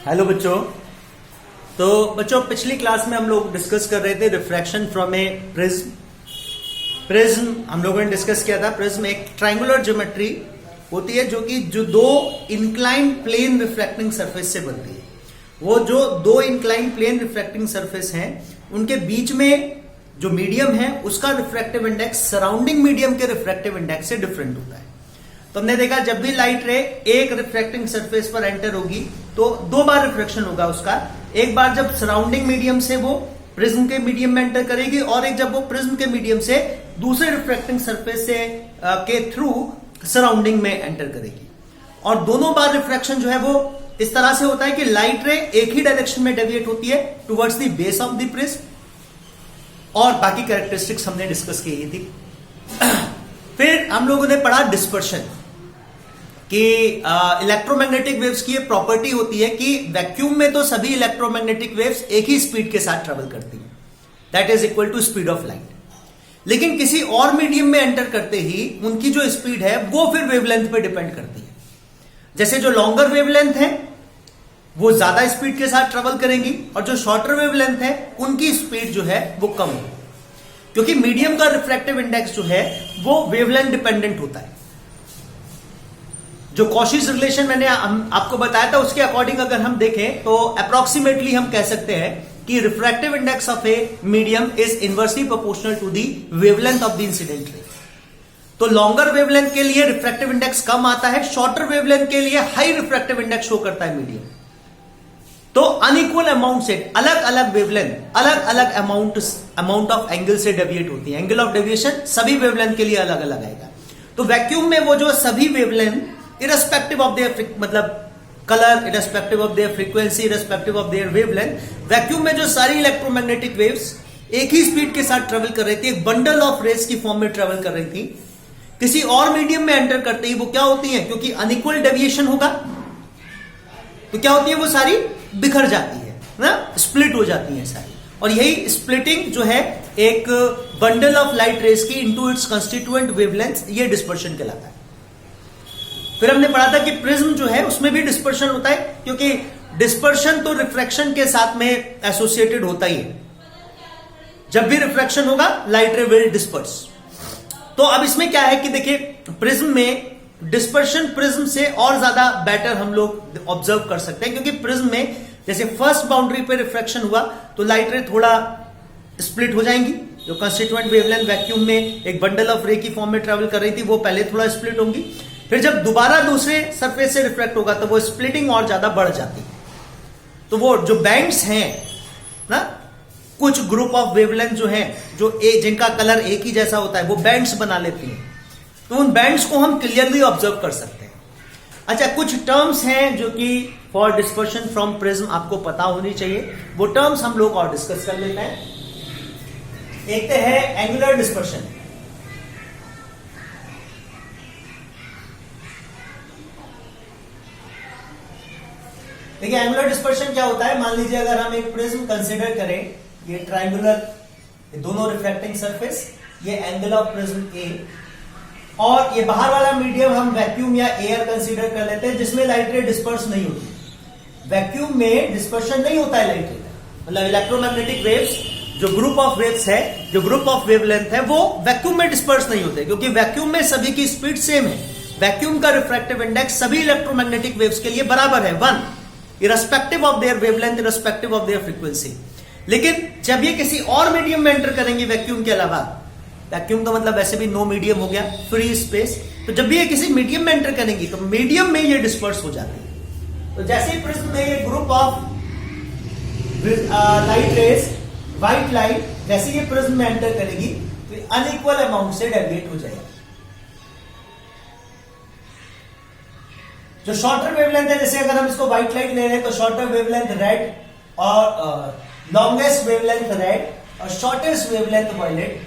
Hello बच्चों। तो बच्चों पिछली क्लास में हम लोग डिस्कस कर रहे थे refraction from A prism. Prism हम लोगों ने डिस्कस किया था। प्रिज्म एक ट्रायंगुलर ज्योमेट्री होती है जो दो इंक्लाइन प्लेन रिफ्रैक्टिंग सरफेस से बनती है। वो जो दो इंक्लाइन प्लेन रिफ्रैक्टिंग सरफेस हैं उनके बीच में जो मीडियम है उसका रिफ्रैक्टिव इंडेक्स सराउंडिंग मीडियम के रिफ्रैक्टिव इंडेक्स से डिफरेंट होता है। तो हमने देखा जब भी लाइट रे एक रिफ्रैक्टिंग सरफेस पर एंटर होगी तो दो बार रिफ्रैक्शन होगा उसका। एक बार जब सराउंडिंग मीडियम से वो प्रिज्म के मीडियम में एंटर करेगी और एक जब वो प्रिज्म के मीडियम से दूसरे रिफ्रैक्टिंग सरफेस से के थ्रू सराउंडिंग में एंटर करेगी। और दोनों बार रिफ्रैक्शन जो है वो इस तरह से होता है कि लाइट रे एक ही डायरेक्शन में डेविएट होती है towards the base of the prism. और बाकी कैरेक्टरिस्टिक्स हमने डिस्कस की थी। फिर हम लोगों ने पढ़ा डिस्पर्शन कि इलेक्ट्रोमैग्नेटिक वेव्स की ये प्रॉपर्टी होती है कि वैक्यूम में तो सभी इलेक्ट्रोमैग्नेटिक वेव्स एक ही स्पीड के साथ ट्रेवल करती हैं, that is equal to speed of light. लेकिन किसी और मीडियम में एंटर करते ही उनकी जो स्पीड है वो फिर वेवलेंथ पे डिपेंड करती है। जैसे जो लॉन्गर वेवलेंथ है वो ज्यादा स्पीड के साथ ट्रेवल करेंगी और जो शॉर्टर वेवलेंथ है उनकी स्पीड जो है वो कम होगी, क्योंकि मीडियम का रिफ्रैक्टिव इंडेक्स जो है वो वेवलेंथ डिपेंडेंट होता है। जो कॉशीज रिलेशन मैंने आपको बताया था उसके अकॉर्डिंग अगर हम देखें तो अप्रोक्सीमेटली हम कह सकते हैं कि refractive index of a medium is inversely proportional to the wavelength of the incident ray. तो लॉन्गर वेवलेंथ के लिए रिफ्रैक्टिव इंडेक्स कम आता है, शॉर्टर वेवलेंथ के लिए हाई रिफ्रैक्टिव इंडेक्स शो करता है मीडियम। तो अनइक्वल अमाउंट से अलग अलग वेवलेंथ अलग अलग अमाउंट ऑफ एंगल से डेविएट होती है। एंगल ऑफ डेविएशन सभी वेवलेंथ के लिए अलग अलग आएगा। तो वैक्यूम में वो जो सभी वेवलेंथ इररेस्पेक्टिव ऑफ देयर मतलब colour, irrespective of their frequency, irrespective of their wavelength, vacuum में जो सारी इलेक्ट्रोमैग्नेटिक वेव्स एक ही स्पीड के साथ ट्रेवल कर रही थी, एक बंडल ऑफ रेस की फॉर्म में ट्रेवल कर रही थी। किसी और मीडियम में एंटर करते ही वो क्या होती है, क्योंकि अनइक्वल डेविएशन होगा तो क्या होती है, वो सारी बिखर जाती है ना, स्प्लिट हो जाती है सारी। और यही स्प्लिटिंग जो है एक बंडल ऑफ लाइट रेस की इनटू इट्स कंस्टिट्यूएंट वेवलेंथ, ये डिस्पर्शन कहलाता है। फिर हमने पढ़ा था कि प्रिज्म जो है उसमें भी डिस्पर्शन होता है, क्योंकि डिस्पर्शन तो रिफ्रैक्शन के साथ में एसोसिएटेड होता ही है। जब भी रिफ्रैक्शन होगा लाइट रे विल डिस्पर्स। तो अब इसमें क्या है कि देखिए प्रिज्म में डिस्पर्शन प्रिज्म से और ज्यादा बेटर हम लोग ऑब्जर्व कर सकते हैं, क्योंकि प्रिज्म में जैसे फर्स्ट बाउंड्री पे रिफ्रैक्शन हुआ तो लाइट रे थोड़ा स्प्लिट हो जाएंगी। जो कंस्टिट्यूएंट वेवलेंथ वैक्यूम में एक बंडल ऑफ रे की फॉर्म में ट्रेवल कर रही थी वो पहले थोड़ा स्प्लिट होंगी, फिर जब दोबारा दूसरे सरफेस से रिफ्लेक्ट होगा तो वो स्प्लिटिंग और ज्यादा बढ़ जाती है। तो वो जो बैंड्स हैं ना, कुछ ग्रुप ऑफ वेवलेंथ जो हैं जो जिनका कलर एक ही जैसा होता है वो बैंड्स बना लेती हैं। तो उन बैंड्स को हम क्लियरली ऑब्जर्व कर सकते हैं। अच्छा, कुछ टर्म्स हैं जो कि फॉर डिस्पर्शन फ्रॉम प्रिज्म आपको पता होनी चाहिए, वो टर्म्स हम लोग और डिस्कस कर लेते हैं। एक तो है एंगुलर डिस्पर्शन। देखिए एंगुलर डिस्पर्शन क्या होता है, मान लीजिए अगर हम एक प्रिज्म कंसीडर करें, ये ट्रायंगुलर दोनों रिफ्रैक्टिंग सरफेस, ये एंगल ऑफ प्रिज्म ए, और ये बाहर वाला मीडियम हम वैक्यूम या एयर कंसीडर कर लेते हैं जिसमें लाइट रे डिस्पर्स नहीं होती। वैक्यूम में डिस्पर्शन नहीं होता है लाइट रे का, मतलब इलेक्ट्रोमैग्नेटिक वेव्स जो ग्रुप ऑफ वेव्स है, जो ग्रुप ऑफ वेवलेंथ है, वो वैक्यूम में डिस्पर्स नहीं होते, क्योंकि वैक्यूम में सभी की स्पीड सेम है। वैक्यूम का रिफ्रैक्टिव इंडेक्स सभी इलेक्ट्रोमैग्नेटिक वेव्स के लिए बराबर है, 1, irrespective of their wavelength, irrespective of their frequency। लेकिन जब ये किसी और मीडियम में एंटर करेंगे वैक्यूम के अलावा, वैक्यूम का मतलब वैसे भी नो मीडियम हो गया, फ्री स्पेस, तो जब भी ये किसी मीडियम में एंटर करेंगी तो मीडियम में ये डिस्पर्स हो जाती है। तो जैसे ही प्रिज्म में ये group of light rays, white light, जैसे ये प्रिज्म में एंटर करेगी तो अनइक्वल अमाउंट से डेविएट हो जाएगा। जो शॉर्टर वेवलेंथ है, जैसे अगर हम इसको व्हाइट लाइट ले रहे हैं तो शॉर्टर वेवलेंथ रेड और लॉन्गेस्ट वेवलेंथ रेड और शॉर्टेस्ट वेवलेंथ वॉयलेट,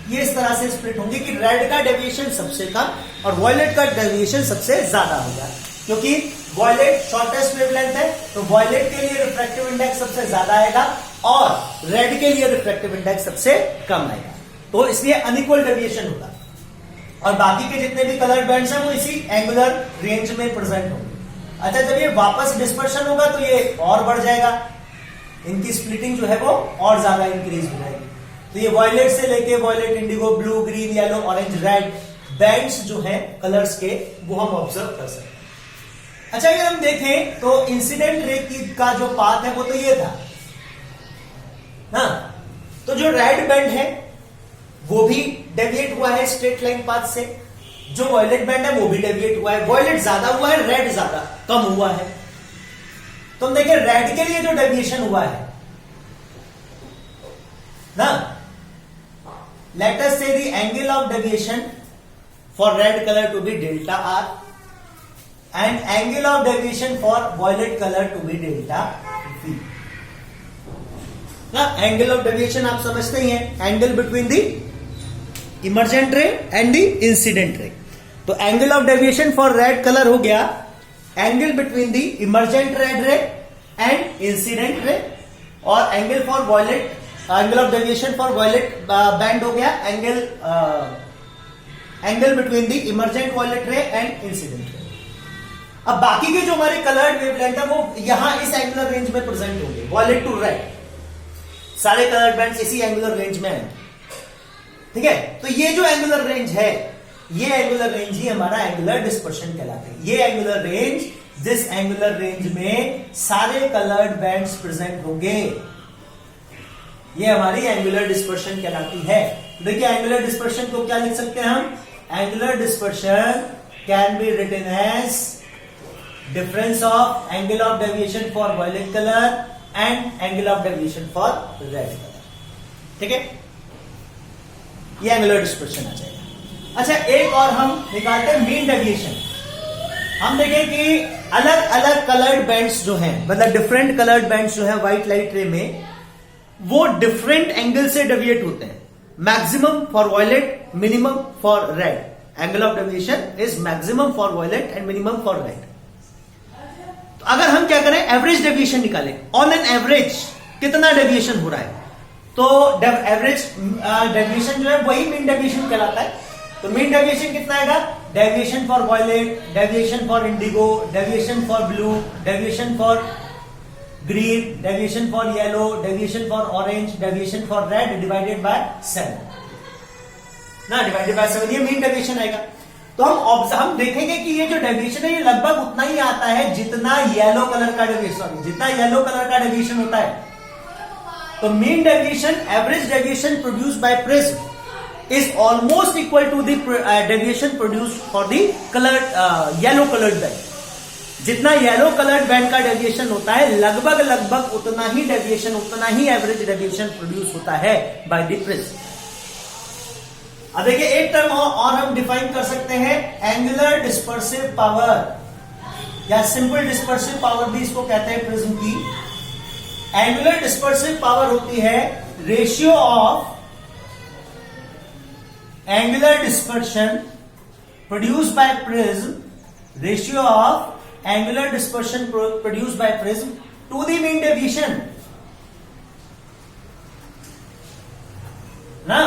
ये इस तरह से स्प्लिट होंगे कि रेड का डेविएशन सबसे कम और वॉयलेट का डेविएशन सबसे ज्यादा होगा। क्योंकि वॉयलेट शॉर्टेस्ट वेवलेंथ है तो वॉयलेट के लिए रिफ्रैक्टिव इंडेक्स सबसे ज्यादा आएगा और रेड के लिए रिफ्रैक्टिव इंडेक्स सबसे कम आएगा, तो इसलिए अनइक्वल डेविएशन होगा। और बाकी के जितने भी कलर बैंड्स हैं वो इसी एंगुलर रेंज में प्रेजेंट होंगे। अच्छा, जब ये वापस डिस्पर्शन होगा तो ये और बढ़ जाएगा, इनकी स्प्लिटिंग जो है वो और ज्यादा इंक्रीज हो जाएगी। तो ये वॉयलेट से लेके violet, indigo, blue, green, yellow, orange, red bands जो है कलर्स के, वो हम ऑब्जर्व कर सकते हैं। अच्छा, अगर हम देखें तो इंसिडेंट रे का जो पाथ है वो तो ये था ना, तो जो रेड बैंड है वो भी डेविएट हुआ है स्ट्रेट लाइन पाथ से, जो वॉयलेट बैंड है वो भी डेविएट हुआ है। वॉयलेट ज्यादा हुआ है, रेड ज्यादा कम हुआ है। तो हम देखें रेड के लिए जो डेविएशन हुआ है ना, let us say the angle of deviation for red colour to be delta r and angle of deviation for violet colour to be delta v ना। एंगल ऑफ डेविएशन आप समझते ही हैं, angle between the emergent ray and the incident ray. तो angle of deviation for red colour हो गया angle between the emergent red ray and incident ray, और angle for violet, angle of deviation for violet band हो गया angle between the emergent violet ray and incident ray. अब बाकी के जो हमारे कलर्ड वेवलेंथ है वो यहां इस एंगुलर रेंज में प्रेजेंट होंगे, वॉयलेट टू रेड, सारे कलर्ड बैंड्स इसी एंगुलर रेंज में आएंगे। ठीक है, तो ये जो एंगुलर रेंज है, ये एंगुलर रेंज ही हमारा एंगुलर डिस्पर्शन कहलाते हैं। ये एंगुलर रेंज, जिस एंगुलर रेंज में सारे कलर्ड बैंड्स प्रेजेंट होंगे, ये हमारी एंगुलर डिस्पर्शन कहलाती है। देखिए एंगुलर डिस्पर्शन को क्या लिख सकते हैं हम? Angular dispersion can be written as difference of angle of deviation for violet colour and angle of deviation for red colour. ठीक है, ये एंगुलर डिस्पर्शन आ जाएगा। अच्छा, एक और हम निकालते हैं मीन डेविएशन। हम देखें कि अलग अलग कलर्ड बैंड्स जो हैं, मतलब डिफरेंट कलर्ड बैंड्स जो हैं व्हाइट लाइट रे में, वो डिफरेंट एंगल से डेविएट होते हैं। Maximum for violet, minimum for red. Angle of deviation is maximum for violet and minimum for red. तो अगर हम क्या करें, एवरेज डेविएशन निकालें, ऑन एन एवरेज कितना डेविएशन हो रहा है, तो एवरेज डेविएशन जो है वही मीन डेविएशन कहलाता है। तो मीन डेविएशन कितना आएगा? Deviation for violet, deviation for indigo, deviation for blue, deviation for green, deviation for yellow, deviation for orange, deviation for red divided by 7 ना, डिवाइडेड बाय 7, ये मीन डेविएशन आएगा। तो हम देखेंगे कि ये जो डेविएशन है ये लगभग उतना ही आता है जितना येलो कलर का डेविएशन, जितना येलो कलर का डेविएशन होता है। तो mean deviation, average deviation produced by prism is almost equal to the deviation produced for the colored yellow colored band. जितना येलो कलर्ड बैंड का डेविएशन होता है, लगभग लगभग उतना ही डेविएशन, उतना ही एवरेज डेविएशन प्रोड्यूस होता है बाय द प्रिज्म। अब देखिए एक टर्म और हम डिफाइन कर सकते हैं, एंगुलर डिस्पर्सिव पावर या सिंपल डिस्पर्सिव पावर भी इसको कहते हैं प्रिज्म की। एंगुलर डिस्पर्सिव पावर होती है ratio of angular dispersion produced by prism, ratio of angular dispersion produced by prism to the mean deviation ना।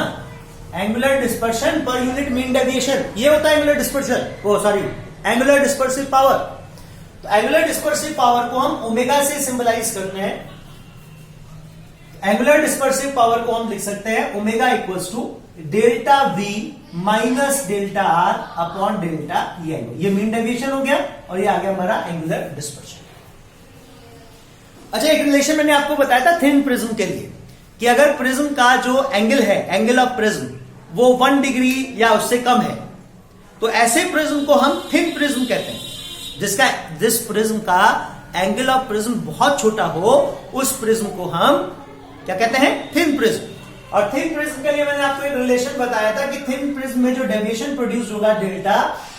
angular dispersion per unit mean deviation, ये होता है angular dispersion, angular dispersive power. तो angular dispersive power को हम omega से symbolize करते हैं। एंगुलर डिस्पर्सिव पावर को हम लिख सकते हैं omega equals to delta v minus delta r upon delta yellow. ये मीन डेविएशन हो गया और ये आ गया हमारा एंगुलर डिस्पर्शन। अच्छा, एक रिलेशन मैंने आपको बताया था थिन प्रिज्म के लिए कि अगर प्रिज्म का जो एंगल है, एंगल ऑफ प्रिज्म, वो 1 डिग्री या उससे कम है, तो ऐसे प्रिज्म को हम थिन प्रिज्म कहते हैं। जिस प्रिज्म का एंगल ऑफ प्रिज्म बहुत छोटा हो, उस प्रिज्म को हम क्या कहते हैं? Thin prism. और थिन प्रिज्म के लिए मैंने आपको एक रिलेशन बताया था कि थिन प्रिज्म में जो डेविएशन प्रोड्यूस होगा डेल्टा,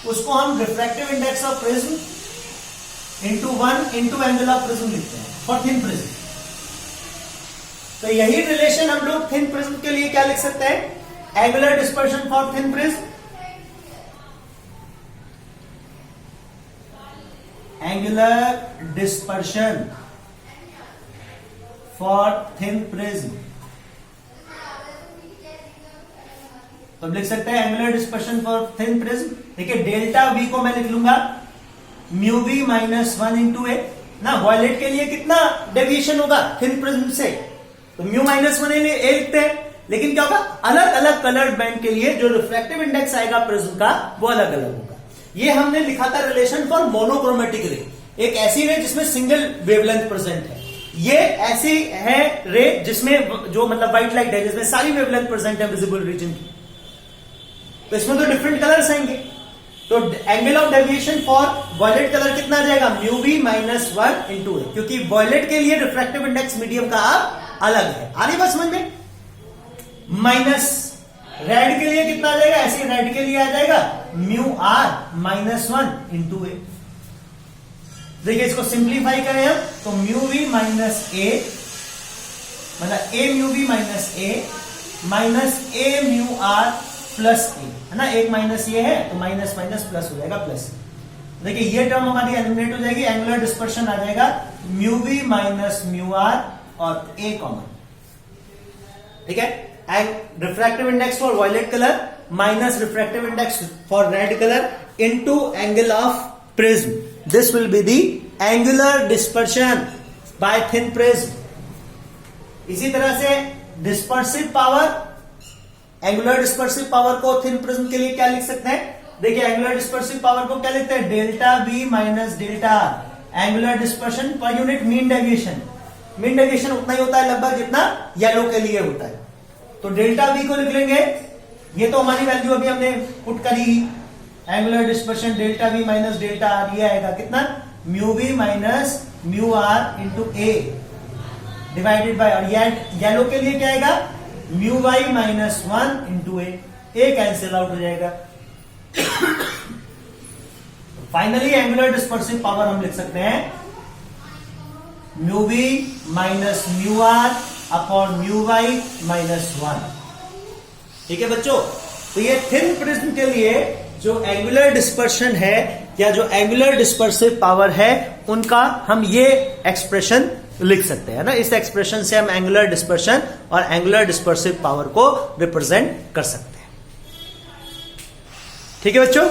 उसको हम refractive index of prism into 1 into angle of prism लिखते हैं फॉर थिन प्रिज्म। तो यही रिलेशन हम लोग थिन प्रिज्म के लिए क्या लिख सकते हैं? Angular dispersion for thin prism, angular dispersion for thin prism. तो लिख सकते हैं angular dispersion for thin prism. देखिए डेल्टा वी को मैं लिख लूंगा म्यू बी माइनस 1 इंटू ए ना। वॉयलेट के लिए कितना डेविएशन होगा थिन प्रिज्म से, तो म्यू माइनस 1 ए लिखते हैं। लेकिन क्या होगा, अलग अलग कलर्ड बैंड के लिए जो रिफ्रैक्टिव इंडेक्स आएगा प्रिज्म का वो अलग अलग होगा। ये हमने लिखा था रिलेशन फॉर मोनोक्रोमेटिक रे, एक ऐसी रे जिसमें सिंगल वेवलेंथ प्रेजेंट है। ये ऐसी है रे जिसमें जो मतलब व्हाइट लाइट है जिसमें सारी वेवलेंथ प्रेजेंट है विजिबल रीजन की, तो इसमें तो डिफरेंट कलर्स आएंगे। तो angle of deviation for violet colour कितना आ जाएगा, mu b minus 1 into a, क्योंकि वॉयलेट के लिए रिफ्रैक्टिव इंडेक्स मीडियम का अलग है। आ रही बात समझ में। माइनस रेड के लिए कितना आ जाएगा, ऐसे रेड के लिए आ जाएगा म्यू आर माइनस 1 इंटू ए। देखिए इसको सिंप्लीफाई करें हम तो म्यू बी माइनस ए मतलब a mu b minus a mu r plus a, है ना। एक माइनस ये है तो माइनस माइनस प्लस हो जाएगा प्लस। देखिए ये टर्म हमारी एलिमिनेट हो जाएगी, एंगुलर डिस्पर्शन आ जाएगा mu b minus mu r और ए कॉमन, ठीक है। And refractive index for violet colour minus refractive index for red colour into angle of prism, this will be the angular dispersion by thin prism. इसी तरह से dispersive power, angular dispersive power को thin prism के लिए क्या लिख सकते हैं, देखिए एंगुलर डिस्पर्सिव पावर को क्या लिखते हैं, delta b minus delta r. Angular dispersion पर unit mean deviation, mean deviation उतना ही होता है लगभग जितना येलो के लिए होता है, तो डेल्टा बी को लिख लेंगे। ये तो हमारी वैल्यू अभी हमने पुट करी, angular dispersion delta b minus delta r, ये आएगा कितना, mu b minus mu r into a divided by, और येलो के लिए क्या आएगा, mu y minus 1 into a cancel out हो जाएगा। फाइनली एंगुलर डिस्पर्सिव पावर हम लिख सकते हैं mu b minus mu r upon mu y minus 1, ठीक है बच्चों। तो ये थिन प्रिज्म के लिए जो एंगुलर डिस्पर्शन है या जो एंगुलर डिस्पर्सिव पावर है उनका हम ये एक्सप्रेशन लिख सकते हैं ना। इस एक्सप्रेशन से हम एंगुलर डिस्पर्शन और एंगुलर डिस्पर्सिव पावर को रिप्रेजेंट कर सकते हैं, ठीक है बच्चों।